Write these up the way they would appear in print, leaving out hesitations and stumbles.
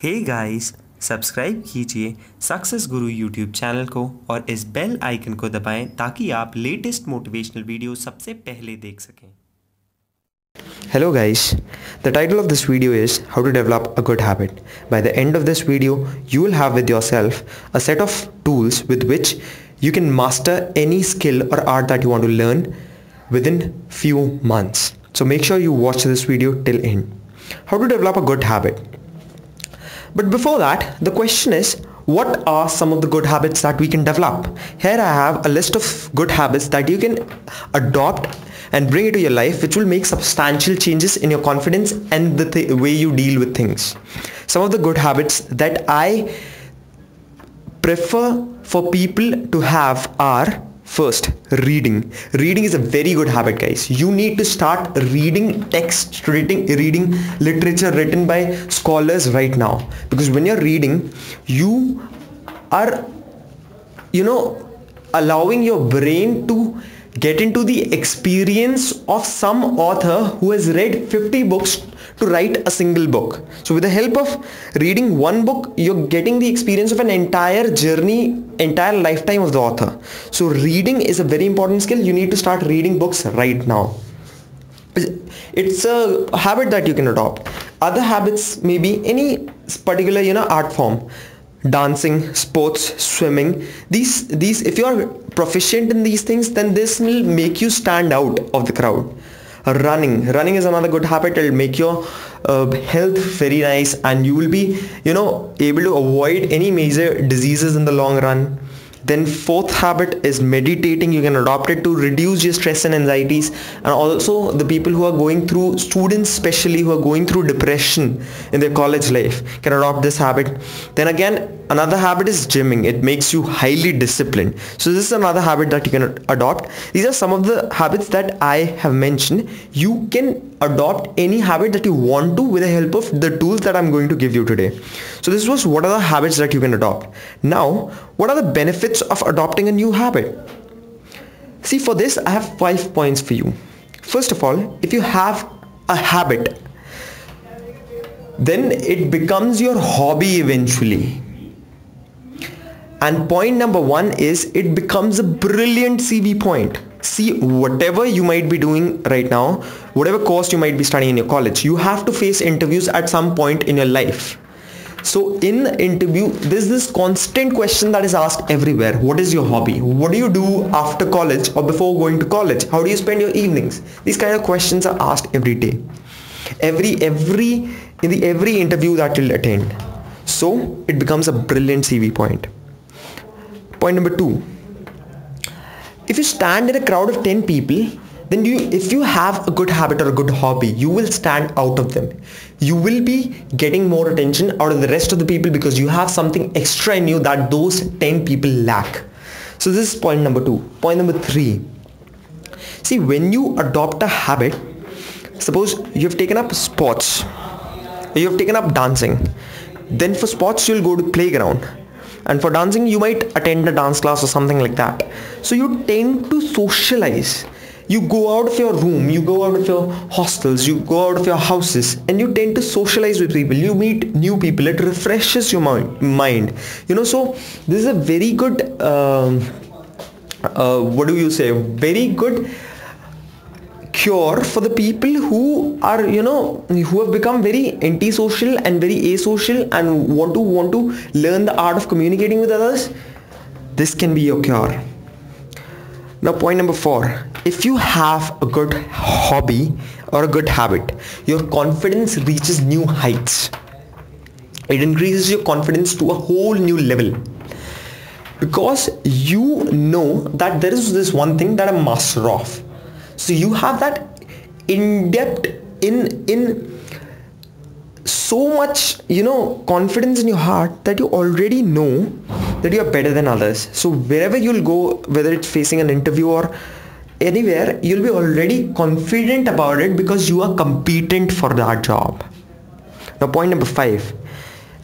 Hey guys, subscribe कीजिए success गुरु YouTube channel को और इस बेल आइकन को दबाएं ताकि आप लेटेस्ट मोटिवेशनल वीडियो सबसे पहले देख सकें। Hello guys, the title of this video is how to develop a good habit. By the end of this video, you will have with yourself a set of tools with which you can master any skill or art that you want to learn within few months. So make sure you watch this video till end. How to develop a good habit. But before that, the question is, what are some of the good habits that we can develop? Here I have a list of good habits that you can adopt and bring into your life, which will make substantial changes in your confidence and the way you deal with things. Some of the good habits that I prefer for people to have are: first, reading. Reading is a very good habit, guys. You need to start reading text, reading literature written by scholars right now, because when you're reading, you are allowing your brain to get into the experience of some author who has read 50 books to write a single book. So with the help of reading one book, you're getting the experience of an entire journey, entire lifetime of the author. So reading is a very important skill. You need to start reading books right now. It's a habit that you can adopt. Other habits may be any particular art form: dancing, sports, swimming. These if you are proficient in these things, then this will make you stand out of the crowd. Running is another good habit. It'll make your health very nice, and you will be able to avoid any major diseases in the long run. Then fourth habit is meditating. You can adopt it to reduce your stress and anxieties, and also the people who are going through, students especially who are going through depression in their college life, can adopt this habit. Then again, another habit is gymming. It makes you highly disciplined. So this is another habit that you can adopt. These are some of the habits that I have mentioned. You can adopt any habit that you want to with the help of the tools that I'm going to give you today. So this was what are the habits that you can adopt. Now, what are the benefits of adopting a new habit? See, for this I have 5 points for you. First of all, if you have a habit, then it becomes your hobby eventually. And point number one is, it becomes a brilliant CV point. See, whatever you might be doing right now, whatever course you might be studying in your college, you have to face interviews at some point in your life. So in the interview, there's this constant question that is asked everywhere: what is your hobby? What do you do after college or before going to college? How do you spend your evenings? These kind of questions are asked every day, every interview that you'll attend. So it becomes a brilliant CV point. Point number two: if you stand in a crowd of 10 people, then if you have a good habit or a good hobby, you will stand out of them. You will be getting more attention out of the rest of the people because you have something extra in you that those 10 people lack. So this is point number two. Point number three: see, when you adopt a habit, suppose you have taken up sports, you have taken up dancing, then for sports you'll go to playground, and for dancing you might attend a dance class or something like that. So you tend to socialize. You go out of your room, you go out of your hostels, you go out of your houses, and you tend to socialize with people. You meet new people. It refreshes your mind. So this is a very good very good cure for the people who are who have become very antisocial and very asocial and want to learn the art of communicating with others. This can be your cure. Now, point number four: if you have a good hobby or a good habit, your confidence reaches new heights. It increases your confidence to a whole new level, because you know that there is this one thing that I'm master of. So you have that in-depth in so much confidence in your heart that you already know that you are better than others. So wherever you'll go, whether it's facing an interview or anywhere, you'll be already confident about it because you are competent for that job. Now, point number five: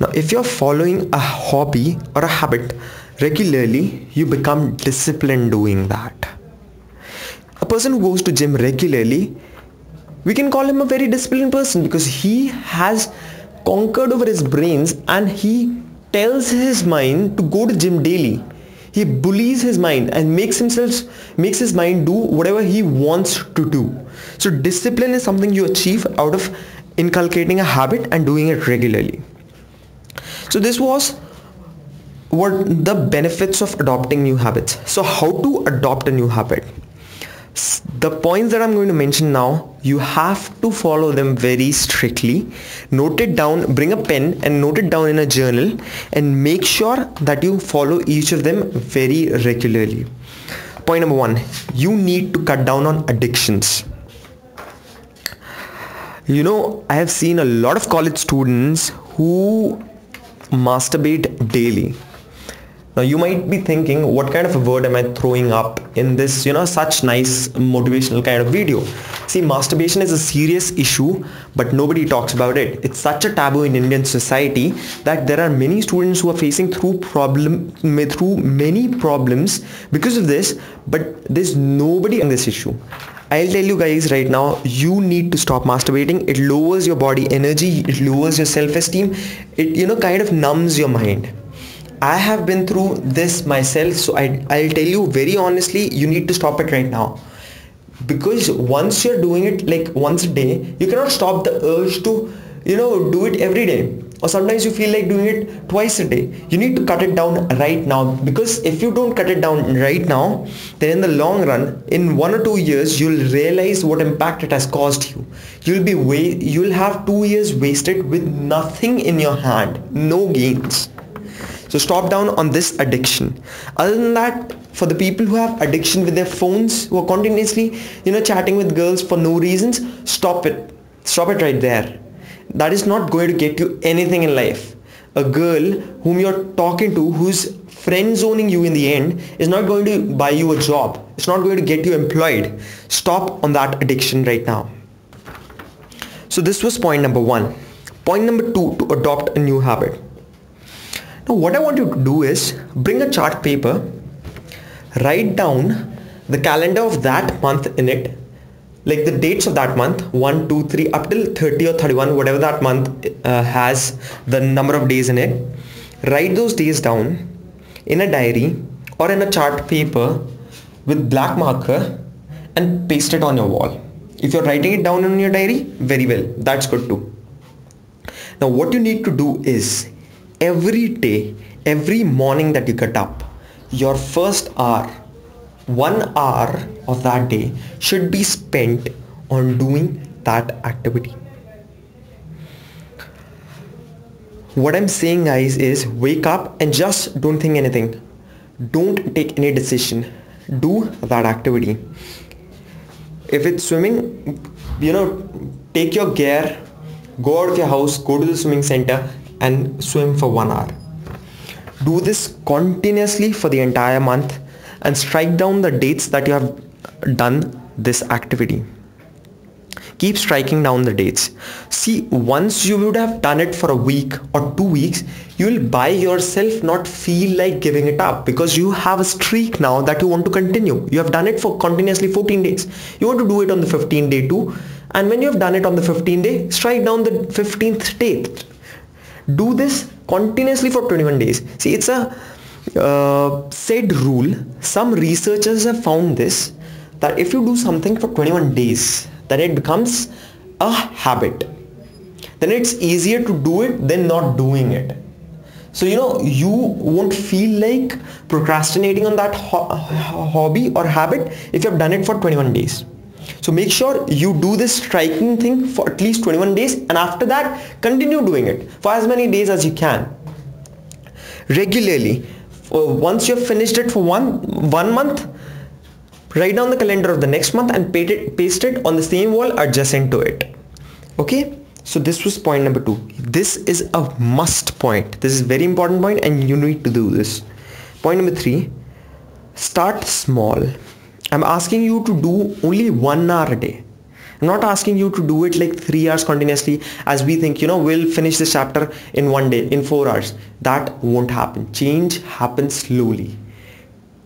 now if you're following a hobby or a habit regularly, you become disciplined doing that. A person who goes to gym regularly, we can call him a very disciplined person because he has conquered over his brains and he tells his mind to go to gym daily. He bullies his mind and makes his mind do whatever he wants to do. So discipline is something you achieve out of inculcating a habit and doing it regularly. So this was what the benefits of adopting new habits. So how to adopt a new habit? The points that I'm going to mention now, you have to follow them very strictly. Note it down, bring a pen and note it down in a journal and make sure that you follow each of them very regularly. Point number 1, you need to cut down on addictions. You know, I have seen a lot of college students who masturbate daily. Now you might be thinking, what kind of a word am I throwing up in this, such nice motivational kind of video? See, masturbation is a serious issue, but nobody talks about it. It's such a taboo in Indian society that there are many students who are facing through many problems because of this, but there's nobody on this issue. I'll tell you guys right now, you need to stop masturbating. It lowers your body energy, it lowers your self-esteem, it kind of numbs your mind. I have been through this myself, so I'll tell you very honestly, you need to stop it right now. Because once you're doing it like once a day, you cannot stop the urge to, do it every day. Or sometimes you feel like doing it twice a day. You need to cut it down right now, because if you don't cut it down right now, then in the long run, in 1 or 2 years, you'll realize what impact it has caused you. You'll have 2 years wasted with nothing in your hand, no gains. So stop down on this addiction. Other than that, for the people who have addiction with their phones, who are continuously, chatting with girls for no reasons, stop it. Stop it right there. That is not going to get you anything in life. A girl whom you're talking to, who's friend zoning you in the end, is not going to buy you a job. It's not going to get you employed. Stop on that addiction right now. So this was point number 1. Point number 2, to adopt a new habit. Now what I want you to do is bring a chart paper, write down the calendar of that month in it, like the dates of that month, 1, 2, 3 up till 30 or 31, whatever that month has the number of days in it. Write those days down in a diary or in a chart paper with black marker and paste it on your wall. If you're writing it down in your diary, very well, that's good too. Now what you need to do is, every day, every morning that you get up, your first hour, 1 hour of that day should be spent on doing that activity. What I'm saying, guys, is wake up and just don't think anything. Don't take any decision. Do that activity. If it's swimming, take your gear, go out of your house, go to the swimming center and swim for 1 hour. Do this continuously for the entire month and strike down the dates that you have done this activity. Keep striking down the dates. See, once you would have done it for a week or 2 weeks, you will by yourself not feel like giving it up, because you have a streak now that you want to continue. You have done it for continuously 14 days. You want to do it on the 15th day too. And when you have done it on the 15th day, strike down the 15th day. Do this continuously for 21 days. See, it's a said rule. Some researchers have found this, that if you do something for 21 days, then it becomes a habit. Then it's easier to do it than not doing it. So you won't feel like procrastinating on that hobby or habit if you have done it for 21 days. So make sure you do this striking thing for at least 21 days, and after that continue doing it for as many days as you can regularly. Once you've finished it for one month, write down the calendar of the next month and paste it on the same wall adjacent to it. Okay, so this was point number 2. This is a must point. This is a very important point and you need to do this. Point number 3, start small. I'm asking you to do only 1 hour a day. I'm not asking you to do it like 3 hours continuously, as we think, we'll finish this chapter in 1 day, in 4 hours. That won't happen. Change happens slowly.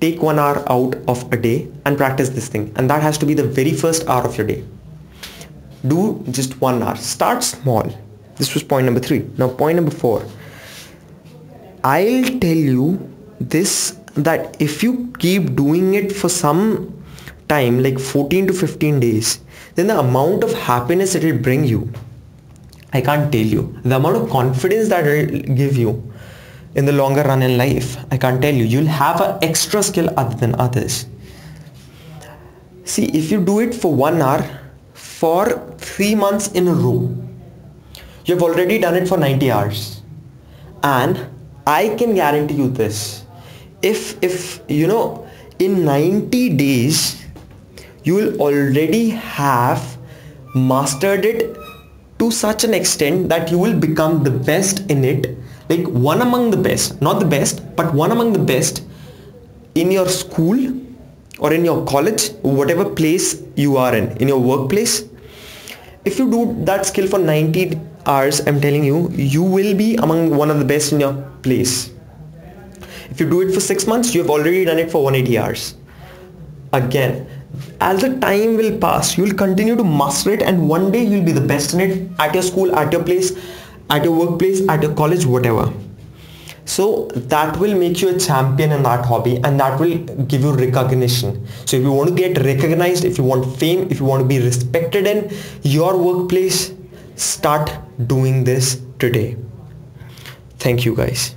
Take 1 hour out of a day and practice this thing. And that has to be the very first hour of your day. Do just 1 hour. Start small. This was point number 3. Now point number 4. I'll tell you this, that if you keep doing it for some time, like 14 to 15 days, then the amount of happiness it will bring you, I can't tell you. The amount of confidence that it will give you in the longer run in life, I can't tell you. You'll have an extra skill other than others. See, if you do it for 1 hour for 3 months in a row, you have already done it for 90 hours. And I can guarantee you this. If you know, in 90 days, you will already have mastered it to such an extent that you will become the best in it, like one among the best, not the best, but one among the best in your school or in your college, whatever place you are in your workplace. If you do that skill for 90 hours, I'm telling you, you will be among one of the best in your place. If you do it for 6 months, you have already done it for 180 hours. Again, as the time will pass, you will continue to master it, and one day you'll be the best in it at your school, at your place, at your workplace, at your college, whatever. So that will make you a champion in that hobby, and that will give you recognition. So if you want to get recognized, if you want fame, if you want to be respected in your workplace, start doing this today. Thank you guys.